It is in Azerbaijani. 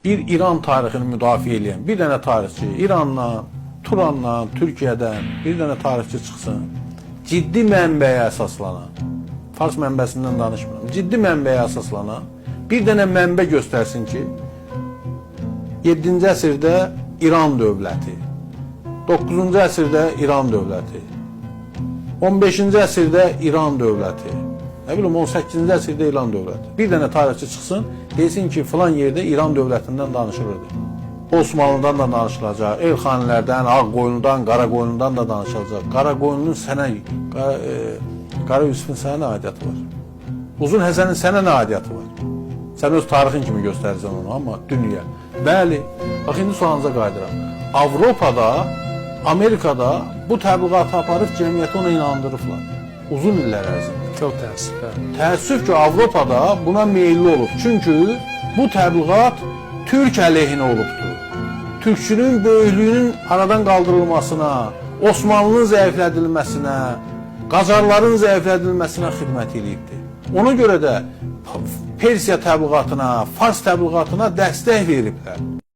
bir İran tarixini müdafiə edən bir dənə tarixçi, İrandan, Turandan, Türkiyədən bir dənə tarixçi çıxsın, ciddi mənbəyə əsaslanan, Fars mənbəsindən danışmıram, ciddi mənbəyə əsaslanan bir dənə mənbə göstərsin ki, 7-ci əsrdə İran dövləti, 9-cu əsrdə İran dövləti, 15-ci əsrdə İran dövləti, nə bilim 18-ci əsrdə İran dövləti. Bir dənə tarixçi çıxsın, desin ki, filan yerdə İran dövlətindən danışılırdı. Osmanlıdan da danışılacaq, Elxanilərdən, Ağqoyunludan, Qaraqoyunludan da danışılacaq. Qaraqoyunlunun sənə, Qara Yusufun sənə nə aidiyyatı var? Uzun Həsənin sənə nə aidiyyatı var? Sən öz tarixin kimi göstərirsən onu, amma dünya. Bəli, bax, indi sualınıza qayıdıram. Avropada, Amerikada bu təbliğatı aparıb cəmiyyəti ona inandırıblar. Uzun illər ərzində. Çox təəssüf. Təəssüf ki, Avropada buna meyilli olub. Çünki bu təbliğat Türk əleyhinə olubdur. Türkçünün böyüklüyünün aradan qaldırılmasına, Osmanlının zəiflədilməsinə, Qacarların zəiflədilməsinə xidmət edibdir. Ona görə də Persiya təbliğatına, Fars təbliğatına dəstək veriblər.